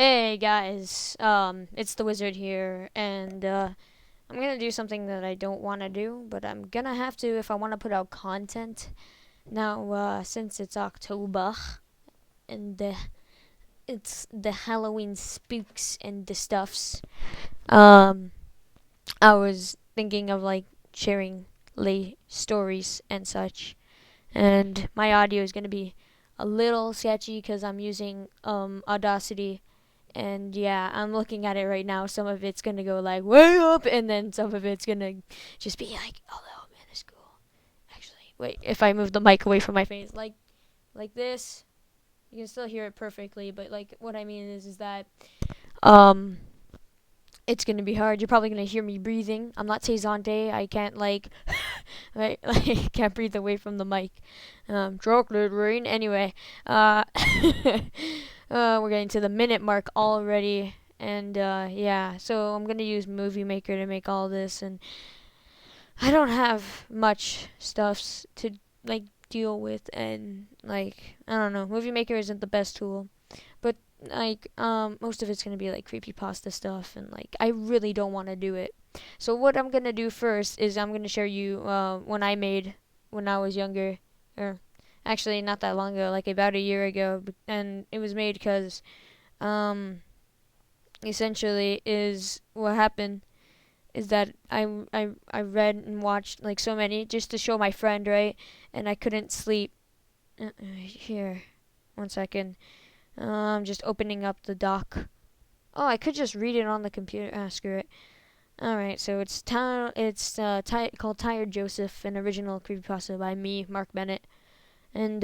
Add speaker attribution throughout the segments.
Speaker 1: Hey guys, it's the wizard here, and I'm gonna do something that I don't want to do, but I'm gonna have to if I want to put out content. Now, since it's October and it's the Halloween spooks and the stuffs, um, I was thinking of like sharing lay stories and such, and my audio is gonna be a little sketchy because I'm using Audacity. And yeah, I'm looking at it right now. Some of it's gonna go like way up, and then some of it's gonna just be like a little minuscule. Actually, wait, if I move the mic away from my face, like this, you can still hear it perfectly. But like what I mean is that um, it's gonna be hard. You're probably gonna hear me breathing. I'm not Tezante. I can't like, right, like can't breathe away from the mic. Chocolate rain. Anyway, we're getting to the minute mark already, and yeah, so I'm gonna use Movie Maker to make all this, and I don't have much stuffs to like deal with, and like I don't know, Movie Maker isn't the best tool, but like most of it's gonna be like CreepyPasta stuff, and like I really don't want to do it. So what I'm gonna do first is I'm gonna share you when I made when I was younger, or actually not that long ago, like about a year ago, and it was made because um, essentially is what happened is that I read and watched like so many just to show my friend, right? And I couldn't sleep. Here, 1 second. I'm just opening up the doc. Oh, I could just read it on the computer. Ah, screw it. All right, so called Tired Joseph, an original creepypasta by me, Mark Bennett. And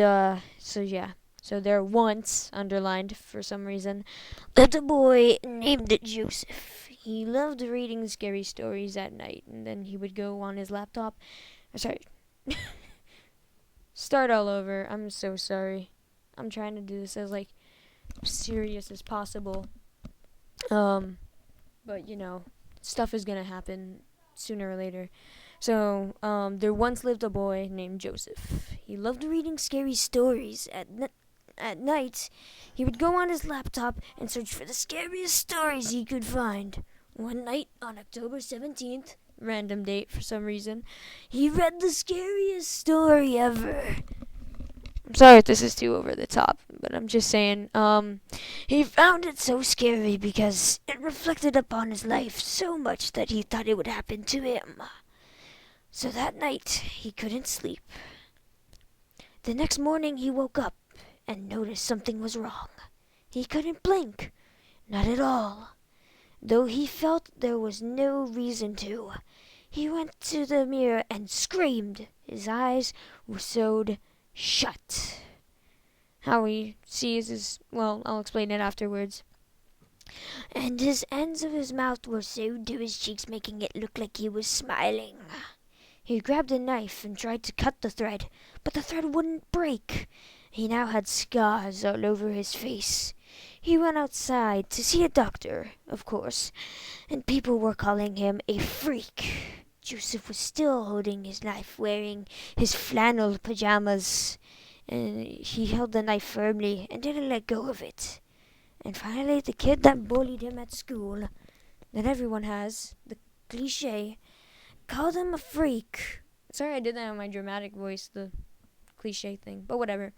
Speaker 1: so yeah, so there once underlined for some reason lived a boy named Joseph. He loved reading scary stories at night, and then he would go on his laptop. Sorry, start all over. I'm so sorry. I'm trying to do this as like serious as possible. Um, but you know, stuff is gonna happen sooner or later. So, there once lived a boy named Joseph. He loved reading scary stories at night. He would go on his laptop and search for the scariest stories he could find. One night on October 17th, random date for some reason, he read the scariest story ever. I'm sorry if this is too over the top, but I'm just saying, he found it so scary because it reflected upon his life so much that he thought it would happen to him. So that night, he couldn't sleep. The next morning, he woke up and noticed something was wrong. He couldn't blink, not at all. Though he felt there was no reason to, he went to the mirror and screamed. His eyes were sewed shut. How he sees is, well, I'll explain it afterwards. And his ends of his mouth were sewed to his cheeks, making it look like he was smiling. He grabbed a knife and tried to cut the thread, but the thread wouldn't break. He now had scars all over his face. He went outside to see a doctor, of course, and people were calling him a freak. Joseph was still holding his knife, wearing his flannel pajamas, and he held the knife firmly and didn't let go of it. And finally, the kid that bullied him at school, that everyone has, the cliche, called him a freak. Sorry I did that in my dramatic voice, the cliche thing, but whatever.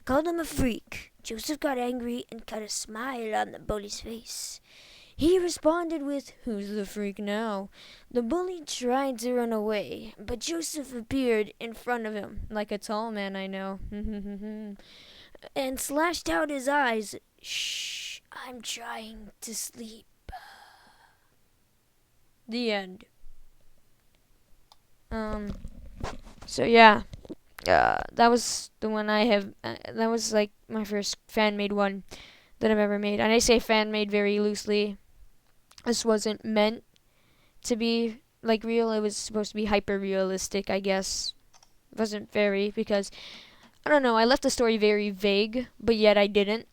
Speaker 1: Called him a freak. Joseph got angry and cut a smile on the bully's face. He responded with, "Who's the freak now?" The bully tried to run away, but Joseph appeared in front of him, like a tall man I know, and slashed out his eyes. "Shh, I'm trying to sleep." The end. Um, so yeah, that was the one I have. That was like my first fan made one that I've ever made, and I say fan made very loosely. This wasn't meant to be like real. It was supposed to be hyper realistic, I guess. It wasn't very because I don't know. I left the story very vague, but yet I didn't.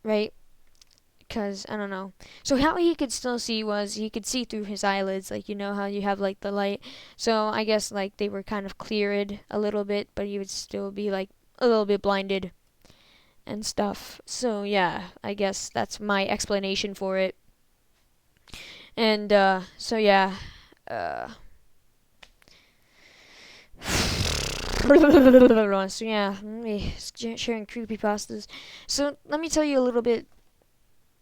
Speaker 1: Right? Because I don't know. So how he could still see was he could see through his eyelids, like you know how you have like the light. So I guess like they were kind of cleared a little bit, but he would still be like a little bit blinded. and stuff. So yeah, I guess that's my explanation for it. And so yeah, uh, so yeah, me sharing creepypastas. So let me tell you a little bit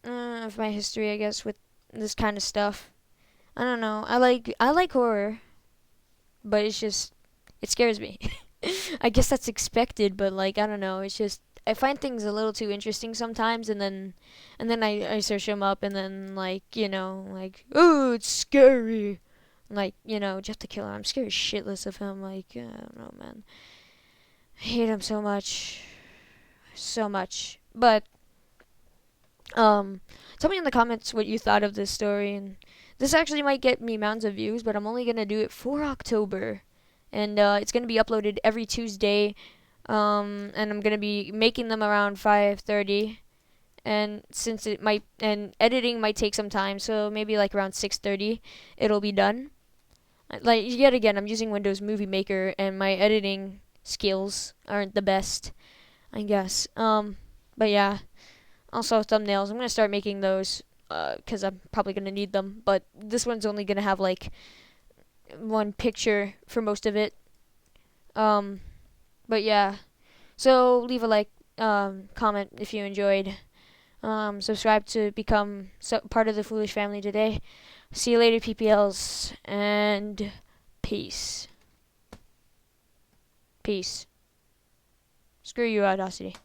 Speaker 1: of my history, I guess, with this kind of stuff. I don't know. I like horror, but it's just it scares me. I guess that's expected, but like I don't know. It's just I find things a little too interesting sometimes, and then I search them up, and then like like oh it's scary, like Jeff the Killer. I'm scared shitless of him. Like I don't know, man. I hate him so much, so much. But tell me in the comments what you thought of this story, and this actually might get me mounds of views, but I'm only gonna do it for October, and it's gonna be uploaded every Tuesday, and I'm gonna be making them around 5:30, and since it might and editing might take some time, so maybe like around 6:30, it'll be done. Like yet again, I'm using Windows Movie Maker, and my editing skills aren't the best, I guess. But yeah. Also, thumbnails. I'm gonna start making those because I'm probably gonna need them. But this one's only gonna have like one picture for most of it. Um, but yeah. So leave a like, comment if you enjoyed. Subscribe to become part of the Foolish family today. See you later, PPLs, and peace. Peace. Screw you, Audacity.